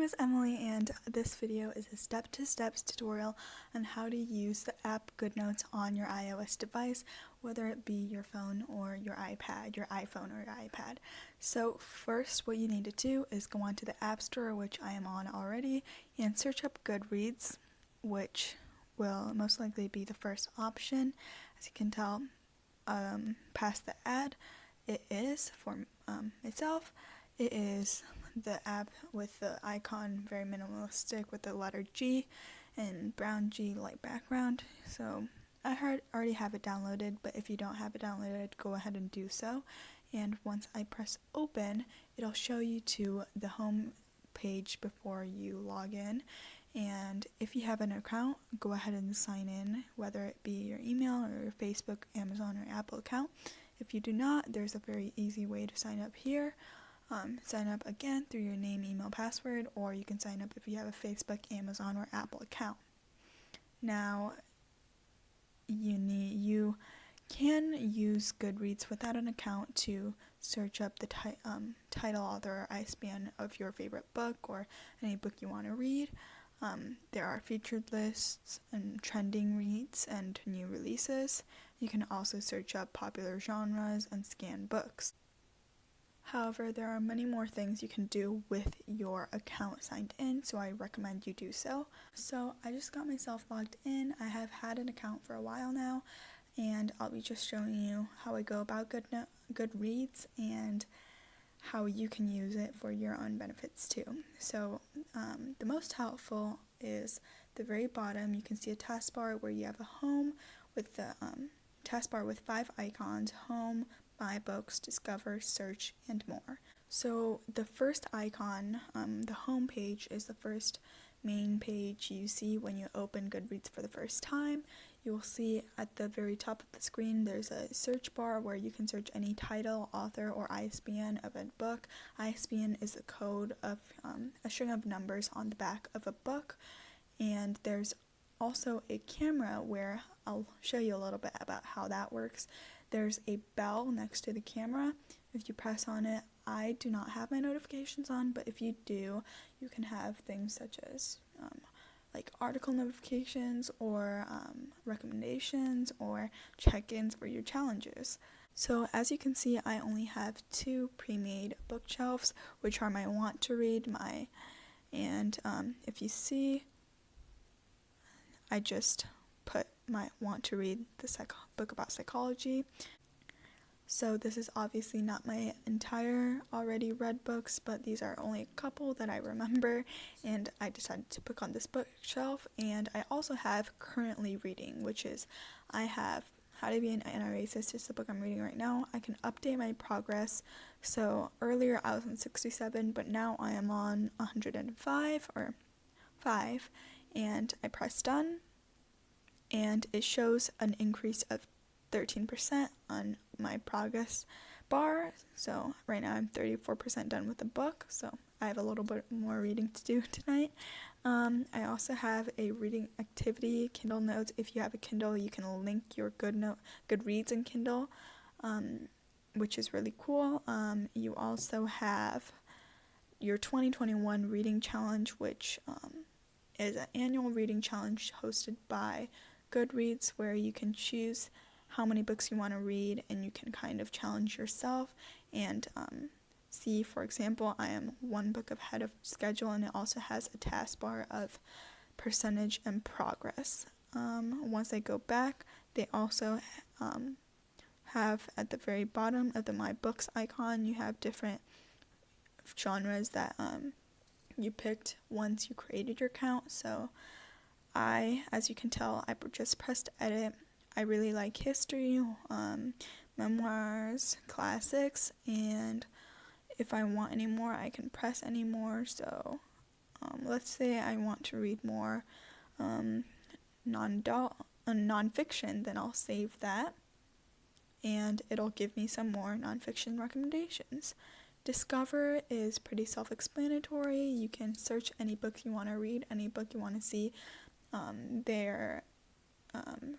is Emily, and this video is a step-to-step tutorial on how to use the app GoodNotes on your iOS device, whether it be your phone or your iPad, your iPhone or your iPad. So first, what you need to do is go onto the App Store, which I am on already, and search up Goodreads, which will most likely be the first option. As you can tell, past the ad, it is for itself. It is the app with the icon very minimalistic with the letter G and brown G light background. So I already have it downloaded, but if you don't have it downloaded, go ahead and do so. And once I press open, it'll show you to the home page before you log in. And if you have an account, go ahead and sign in, whether it be your email or your Facebook, Amazon, or Apple account. If you do not, there's a very easy way to sign up here. Sign up again through your name, email, password, or you can sign up if you have a Facebook, Amazon, or Apple account. Now, you can use Goodreads without an account to search up the title, author, or ISBN of your favorite book or any book you want to read. There are featured lists and trending reads and new releases. You can also search up popular genres and scan books. However, there are many more things you can do with your account signed in, so I recommend you do so. So I just got myself logged in. I have had an account for a while now, and I'll be just showing you how I go about Goodreads and how you can use it for your own benefits too. So the most helpful is the very bottom. You can see a taskbar where you have a home with the taskbar with 5 icons: home, my books, discover, search, and more. So the first icon, the home page, is the first main page you see when you open Goodreads for the first time. You will see at the very top of the screen there's a search bar where you can search any title, author, or ISBN of a book. ISBN is a code of a string of numbers on the back of a book. And there's also a camera where I'll show you a little bit about how that works. There's a bell next to the camera. If you press on it, I do not have my notifications on, but if you do, you can have things such as like article notifications or recommendations or check-ins for your challenges. So as you can see, I only have 2 pre-made bookshelves, which are my want to read, and if you see, I just put my want to read the book about psychology. So this is obviously not my entire already read books, but these are only a couple that I remember, and I decided to put on this bookshelf. And I also have currently reading, which is I have How to Be an Anti-Racist is the book I'm reading right now. I can update my progress. So earlier I was on 67, but now I am on 105 or 5, and I press done, and it shows an increase of 13% on my progress bar. So right now I'm 34% done with the book, so I have a little bit more reading to do tonight. I also have a reading activity, Kindle Notes. If you have a Kindle, you can link your Goodreads in Kindle, which is really cool. You also have your 2021 Reading Challenge, which is an annual reading challenge hosted by Goodreads, where you can choose how many books you want to read, and you can kind of challenge yourself and see. For example, I am 1 book ahead of schedule, and it also has a taskbar of percentage and progress. Once I go back, they also have at the very bottom of the My Books icon, you have different genres that you picked once you created your account. So as you can tell, I just pressed edit. I really like history, memoirs, classics, and if I want any more, I can press any more. So let's say I want to read more nonfiction, then I'll save that, and it'll give me some more nonfiction recommendations. Discover is pretty self-explanatory. You can search any book you want to read, any book you want to see their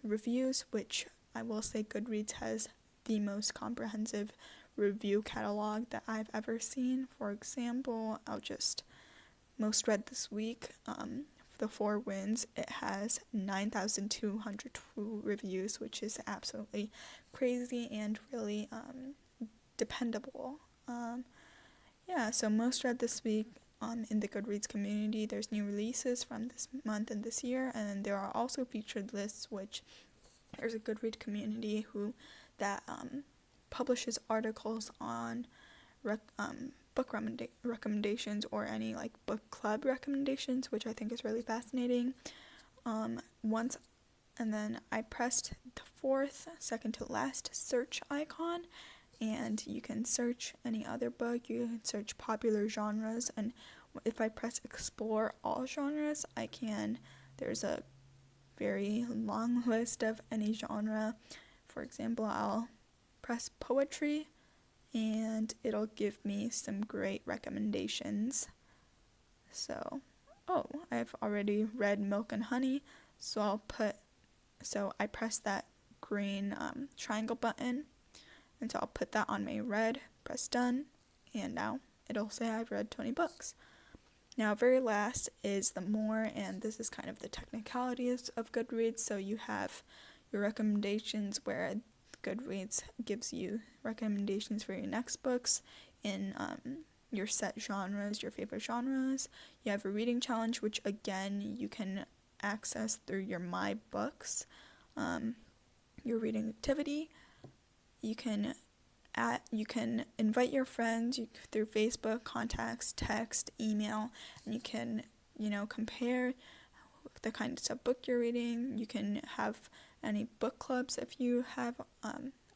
reviews, which I will say Goodreads has the most comprehensive review catalog that I've ever seen. For example, I'll just most read this week, the 4 wins, it has 9,202 reviews, which is absolutely crazy and really dependable. So most read this week. In the Goodreads community, there's new releases from this month and this year, and there are also featured lists, which there's a Goodreads community that publishes articles on book recommendations or any like book club recommendations, which I think is really fascinating. And then I pressed the 4th, second to last search icon, and you can search any other book. You can search popular genres, and if I press explore all genres, there's a very long list of any genre. For example, I'll press poetry, and it'll give me some great recommendations. So, I've already read Milk and Honey, so I press that green triangle button, and so I'll put that on my read, press done, and now it'll say I've read 20 books. Now, very last is the more, and this is kind of the technicalities of Goodreads. So you have your recommendations, where Goodreads gives you recommendations for your next books in your set genres, your favorite genres. You have a reading challenge, which again you can access through your My Books, your reading activity. You can invite your friends through Facebook, contacts, text, email, and you can, compare the kinds of book you're reading. You can have any book clubs if you have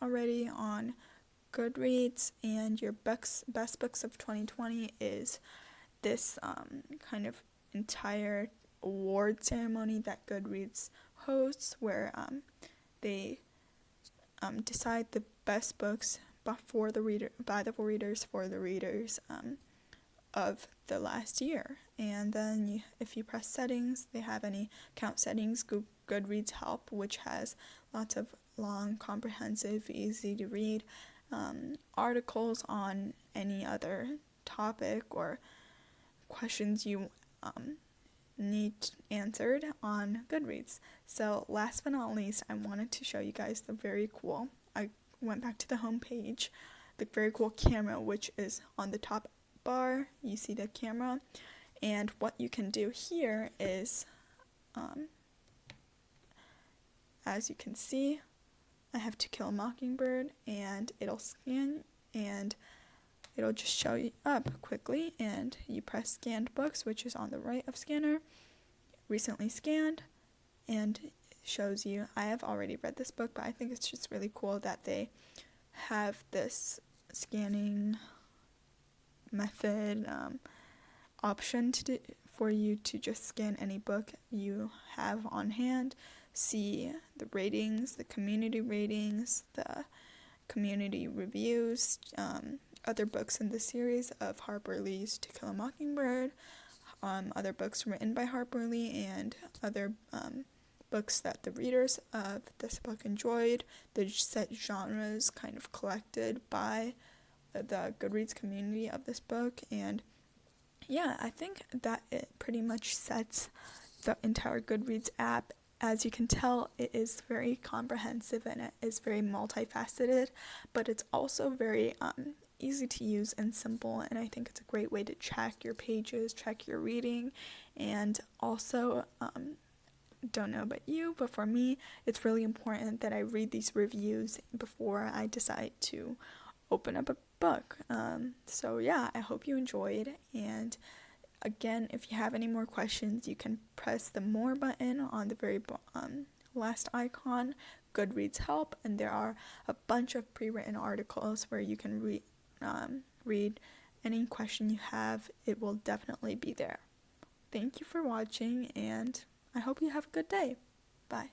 already on Goodreads, and your best books of 2020 is this kind of entire award ceremony that Goodreads hosts, where they decide the best books by the readers for the readers of the last year. And then if you press settings, they have any account settings, Goodreads Help, which has lots of long, comprehensive, easy to read articles on any other topic or questions you need answered on Goodreads. So last but not least, I wanted to show you guys I went back to the home page, the very cool camera, which is on the top bar. You see the camera, and what you can do here is, as you can see, I have To Kill a Mockingbird, and it'll scan, and it'll just show you up quickly, and you press scanned books, which is on the right of scanner, recently scanned, and it shows you. I have already read this book, but I think it's just really cool that they have this scanning method option for you to just scan any book you have on hand, see the ratings, the community ratings, the community reviews, other books in the series of Harper Lee's To Kill a Mockingbird, other books written by Harper Lee, and other books that the readers of this book enjoyed, the set genres kind of collected by the Goodreads community of this book. And yeah, I think that it pretty much sets the entire Goodreads app. As you can tell, it is very comprehensive and it is very multifaceted, but it's also very easy to use and simple, and I think it's a great way to track your pages, track your reading, and also, don't know about you, but for me, it's really important that I read these reviews before I decide to open up a book. So yeah, I hope you enjoyed, and again, if you have any more questions, you can press the more button on the very last icon, Goodreads Help, and there are a bunch of pre-written articles where you can read any question you have. It will definitely be there. Thank you for watching, and I hope you have a good day. Bye.